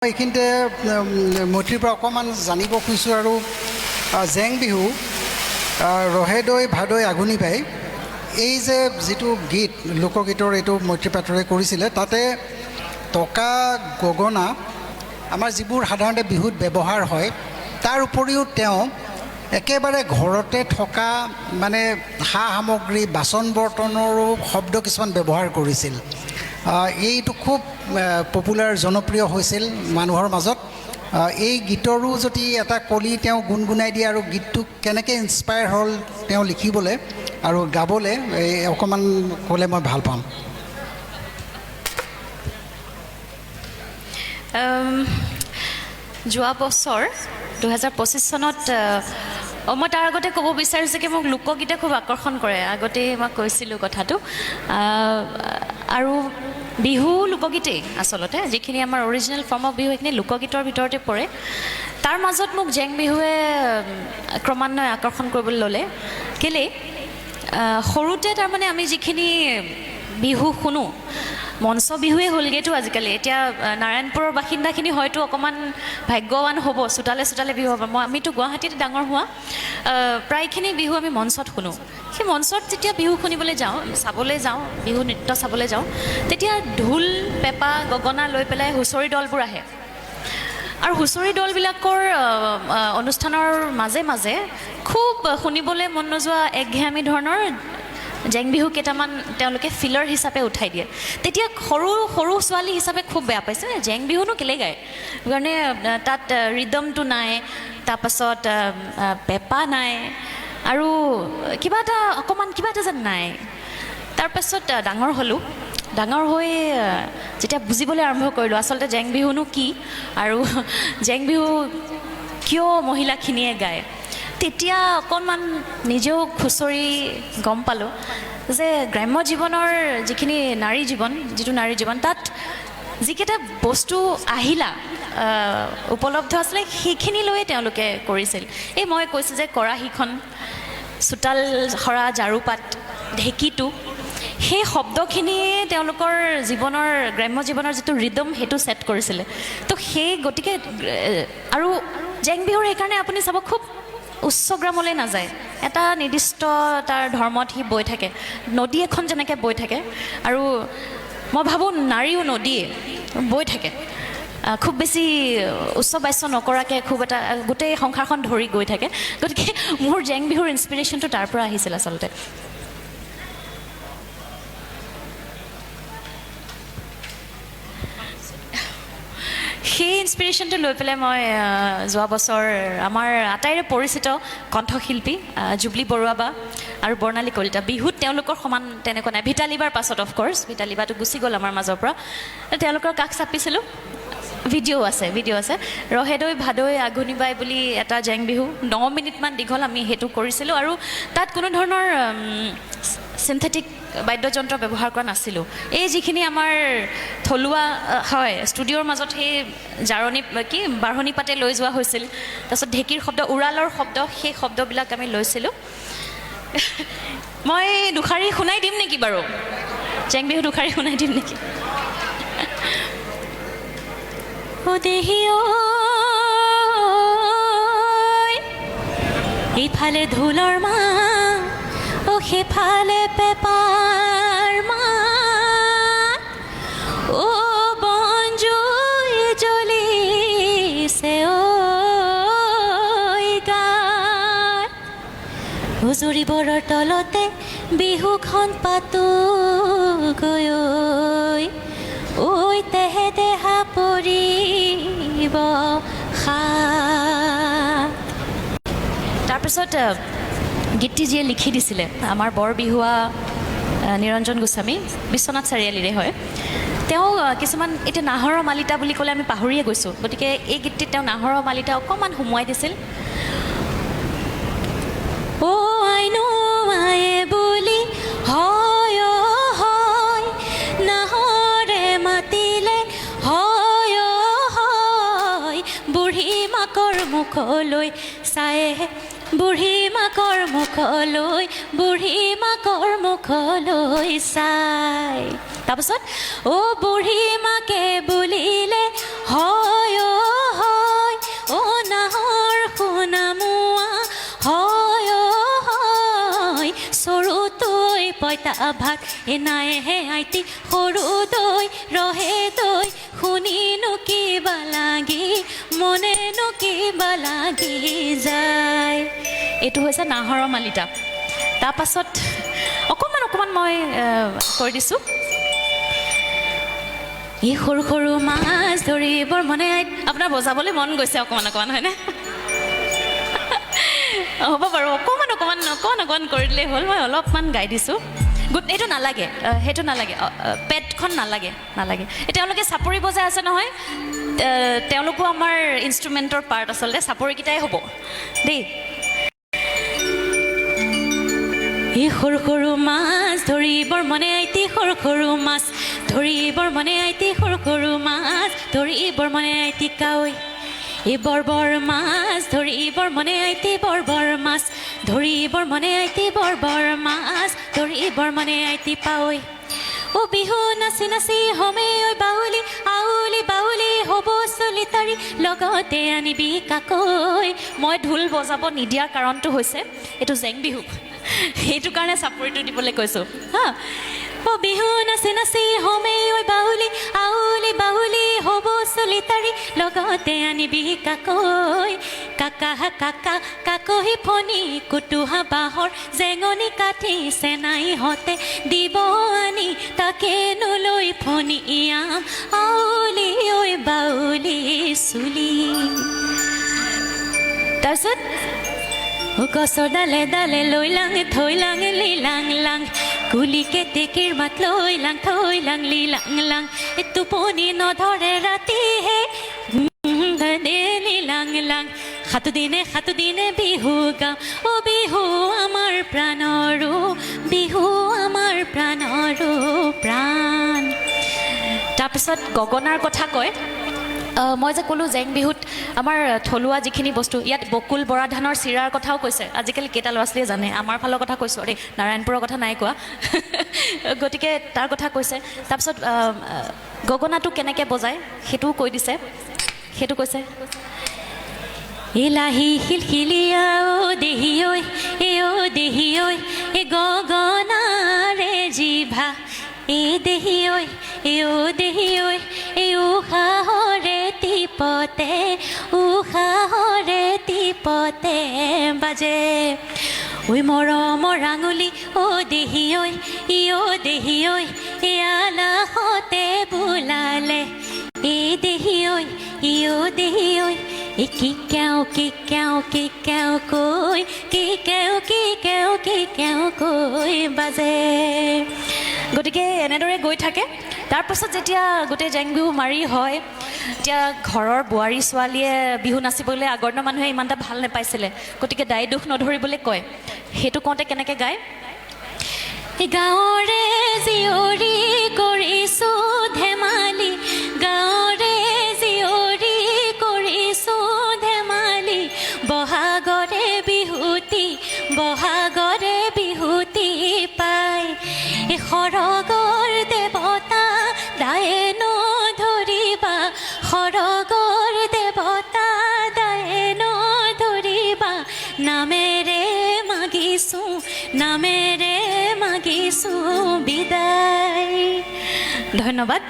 এইখিনিতে মৈত্ৰীৰ পৰা অকণমান জানিব খুজিছোঁ আৰু জেং বিহু ৰহেদৈ ভাদৈ আগুনি পাই এই যে যিটো গীত লোকগীতৰ এইটো মৈত্ৰী পাটৰে কৰিছিলে তাতে টকা গগনা আমাৰ যিবোৰ সাধাৰণতে বিহুত ব্যৱহাৰ হয় তাৰ উপৰিও তেওঁ একেবাৰে ঘৰতে থকা মানে সা সামগ্ৰী বাচন বৰ্তনৰো শব্দ কিছুমান ব্যৱহাৰ কৰিছিল এইটো খুব পপুলাৰ জনপ্ৰিয় হৈছিল মানুহৰ মাজত এই গীতৰো যদি এটা কলি তেওঁ গুণগুণাই দিয়ে আৰু গীতটো কেনেকৈ ইনস্পায়াৰ হ'ল তেওঁ লিখিবলৈ আৰু গাবলৈ অকণমান ক'লে মই ভাল পাম যোৱা বছৰ 2025 চনত মই তাৰ আগতে ক'ব বিচাৰিছোঁ যে মোক লোকগীতে খুব আকৰ্ষণ কৰে আগতে মই কৈছিলোঁ কথাটো আৰু বিহু লোকগীতেই আচলতে যিখিনি আমাৰ অৰিজিনেল ফৰ্ম অফ বিহু সেইখিনি লোকগীতৰ ভিতৰতে পৰে তাৰ মাজত মোক জেং বিহুৱে ক্ৰমান্বয়ে আকৰ্ষণ কৰিবলৈ ল'লে কেলৈ সৰুতে তাৰমানে আমি যিখিনি বিহু শুনো মঞ্চ বিহুৱে হ'লগৈতো আজিকালি এতিয়া নাৰায়ণপুৰৰ বাসিন্দাখিনি হয়তো অকণমান ভাগ্যৱান হ'ব চোতালে চোতালে বিহু হ'ব আমিতো গুৱাহাটীত ডাঙৰ হোৱা প্ৰায়খিনি বিহু আমি মঞ্চত শুনো সেই মঞ্চত যেতিয়া বিহু শুনিবলৈ যাওঁ চাবলৈ যাওঁ বিহু নৃত্য চাবলৈ যাওঁ তেতিয়া ঢোল পেঁপা গগনা লৈ পেলাই হুঁচৰি দলবোৰ আহে আৰু হুঁচৰি দলবিলাকৰ অনুষ্ঠানৰ মাজে মাজে খুব শুনিবলৈ মন নোযোৱা একঘেয়ামী ধৰণৰ জেং বিহু কেইটামান তেওঁলোকে ফিলাৰ হিচাপে উঠাই দিয়ে তেতিয়া সৰু সৰু ছোৱালী হিচাপে খুব বেয়া পাইছে জেং বিহুনো কেলৈ গায় কাৰণে তাত ৰিদমটো নাই তাৰপাছত পেঁপা নাই আৰু কিবা এটা অকণমান কিবা এটা যেন নাই তাৰপাছত ডাঙৰ হ'লোঁ ডাঙৰ হৈ যেতিয়া বুজিবলৈ আৰম্ভ কৰিলোঁ আচলতে জেং বিহুনো কি আৰু জেং বিহু কিয় মহিলাখিনিয়ে গায় তেতিয়া অকণমান নিজেও খুচৰি গম পালোঁ যে গ্ৰাম্য জীৱনৰ যিখিনি নাৰী জীৱন যিটো নাৰী জীৱন তাত যিকেইটা বস্তু আহিলা উপলব্ধ আছিলে সেইখিনি লৈয়ে তেওঁলোকে কৰিছিল এই মই কৈছোঁ যে কৰাহীখন চোতাল সৰা ঝাৰুপাত ঢেঁকীটো সেই শব্দখিনিয়ে তেওঁলোকৰ জীৱনৰ গ্ৰাম্য জীৱনৰ যিটো ৰিদম সেইটো ছেট কৰিছিলে তো সেই গতিকে আৰু জেং বিহুৰ সেইকাৰণে আপুনি চাব খুব উচ্চগ্ৰামলৈ নাযায় এটা নিৰ্দিষ্ট তাৰ ধৰ্মত সি বৈ থাকে নদী এখন যেনেকৈ বৈ থাকে আৰু মই ভাবোঁ নাৰীও নদীয়ে বৈ থাকে খুব বেছি উচ্চ বাচ্য নকৰাকৈ খুব এটা গোটেই সংসাৰখন ধৰি গৈ থাকে গতিকে মোৰ জেং বিহুৰ ইনস্পিৰেশ্যনটো তাৰ পৰা আহিছিল আচলতে সেই ইনস্পিৰেশ্যনটো লৈ পেলাই মই যোৱা বছৰ আমাৰ আটাইৰে পৰিচিত কণ্ঠশিল্পী জুবলি বৰুৱা বা আৰু বৰ্ণালী কলিতা বিহুত তেওঁলোকৰ সমান তেনেকুৱা নাই ভিতালীবাৰ পাছত অফক'ৰ্ছ ভিতালীবাটো গুচি গ'ল আমাৰ মাজৰ পৰা তেওঁলোকৰ কাষ চাপিছিলোঁ ভিডিঅ' আছে ৰহেদৈ ভাদৈ আগুনি বাই বুলি এটা জেং বিহু 9 মিনিটমান দীঘল আমি সেইটো কৰিছিলোঁ আৰু তাত কোনো ধৰণৰ চিন্থেটিক বাদ্যযন্ত্ৰ ব্যৱহাৰ কৰা নাছিলোঁ এই যিখিনি আমাৰ থলুৱা হয় ষ্টুডিঅ'ৰ মাজত সেই জাৰণি কি বাঢ়নি পাতে লৈ যোৱা হৈছিল তাৰপিছত ঢেঁকীৰ শব্দ উৰালৰ শব্দ সেই শব্দবিলাক আমি লৈছিলোঁ মই দুষাৰী শুনাই দিম নেকি বাৰু জেং বিহু দুষাৰী শুনাই দিম নেকি ইফালে ঢোলৰ মা ও সেফালে পেপাৰ মা ও বনজুই জ্বলিছে ঐ গাত হুজুৰিবোৰৰ তলতে বিহুখন পাতো গৈ ঐ তেহে দেহা পৰিব তাৰপিছত গীতটি যিয়ে লিখি দিছিলে আমাৰ বৰ বিহুৱা নিৰঞ্জন গোস্বামী বিশ্বনাথ চাৰিআলিৰে হয় তেওঁ কিছুমান এতিয়া নাহৰৰ মালিতা বুলি ক'লে আমি পাহৰিয়ে গৈছোঁ গতিকে এই গীতটিত তেওঁ নাহৰৰ মালিতা অকণমান সুমুৱাই দিছিল অ' আইনো আয়ে বুলি হয় হয় নাহৰে মাতিলে হয় হয় বুঢ়ী মাকৰ মুখলৈ চায়ে বুঢ়ী মাকৰ মুখলৈ চাই তাৰপিছত অ' বুঢ়ী মাকে বুলিলে হয় হয় অ' নাহৰ সোণামুৱা হয় হয় চৰু তৈ পইতা ভাত এনাইহে আইতি সৰু দৈ ৰহে দৈ শুনিনো কিবা লাগি মনেনো কিবা লাগি যায়। এইটো হৈছে নাহৰৰ মালিতা। তাৰপাছত অকণমান মই কৈ দিছোঁ। এই সৰু সৰু মাছ ধৰিবৰ মনে আপোনাৰ বজাবলৈ মন গৈছে অকণমান হয়নে? হ'ব বাৰু অকণমান কৰি দিলেই হ'ল। মই অলপমান গাই দিছোঁ। এইটো নালাগে, সেইটো নালাগে, পেটখন নালাগে। তেওঁলোকে চাপৰি বজাই আছে নহয়, তেওঁলোকো আমাৰ ইনষ্ট্ৰুমেণ্টৰ পাৰ্ট আচলতে, চাপৰিকেইটাই হ'ব দেই। এই সৰু সৰু মাছ ধৰিবৰ মনে আইতি সৰু সৰু মাছ ধৰিবৰ মনে আইতি সৰু সৰু মাছ ধৰিবৰ মনে আইতি কাৱৈ এই বৰ মাছ ধৰিবৰ মনে আইতি বৰ মাছ ধৰিবৰ মনে আইতি বৰ মাছ ধৰিবৰ মনে আইতি পাৱৈ অ' বিহু নাচি নাচি হমে ঐ বাউলি আউলি বাউলি হ'ব চলিতাৰী লগতে আনিবি কাকৈ। মই ঢোল বজাব নিদিয়াৰ কাৰণটো হৈছে এইটো জেং বিহু, সেইটো কাৰণে চাপৰিটো দিবলৈ কৈছোঁ হা। অ' বিহু নাচি নাচি হমে ঐ বাউলি আউলি বাউলি হ'ব চলিতাৰী লগতে আনিবি কাকৈ। কাকা কাকা কাকহি ফণি কুটুহা বাঁহৰ জেঙনি কাঠি চেনাইহঁতে দিব আনি তাকে নলৈ ফণি ইয়াম আউলি ঐ বাউলি চুলি। তাৰপিছত গছৰ ডালে ডালে লৈ লাং থৈ লাং লিলাং লাং কুলি কেতেকীৰ মাত লৈ লাং থৈ লাং লিলাং লাং টোপনি নধৰে ৰাতিহে লিলাং লাং সাতো দিনে বিহু গাওঁ অ' বিহু আমাৰ প্ৰাণৰো বিহু আমাৰ প্ৰাণৰো প্ৰাণ। তাৰপিছত গগনাৰ কথা কয়। মই যে ক'লোঁ জেং বিহুত আমাৰ থলুৱা যিখিনি বস্তু, ইয়াত বকুল বৰা ধানৰ চিৰাৰ কথাও কৈছে। আজিকালি কেইটা ল'ৰা ছোৱালীয়ে জানে, আমাৰ ফালৰ কথা কৈছোঁ দেই, নাৰায়ণপুৰৰ কথা নাই কোৱা। গতিকে তাৰ কথা কৈছে। তাৰপিছত গগনাটো কেনেকৈ বজায় সেইটোও কৈ দিছে, সেইটো কৈছে। ইলাহি শিলশিলিয়া অ' দেহি ঐ অ' দেহি ঐ গগনাৰে জিভা দেহি ঐ অ' দেহি ঐ উশাহৰে টিপতে বাজে ঐ মৰমৰ আঙুলি অ' দেহি ঐ দেহি ঐ আলাহতে বোলালে দেহি ঐ দেহি ঐ কি কেও কৈ বাজে। গতিকে এনেদৰে গৈ থাকে। তাৰপাছত যেতিয়া গোটেই জেং বিহু মাৰি হয়, এতিয়া ঘৰৰ বোৱাৰী ছোৱালীয়ে বিহু নাচিবলৈ আগৰ দিনৰ মানুহে ইমান এটা ভাল নাপাইছিলে, গতিকে দায় দোষ নধৰিবলৈ কয়। সেইটো কওঁতে কেনেকৈ গায়? গাঁৱৰে জীয়ৰী কৰিছোঁ ধেমালি গাঁৱৰে জীয়ৰী কৰিছোঁ ধেমালি বহাগৰে বিহুতি পাই সৰগৰ দেৱতা দায়ে নধৰিবা সৰগৰ দেৱতা দায়ে নধৰিবা নামেৰে মাগিছোঁ বিদায়। ধন্যবাদ।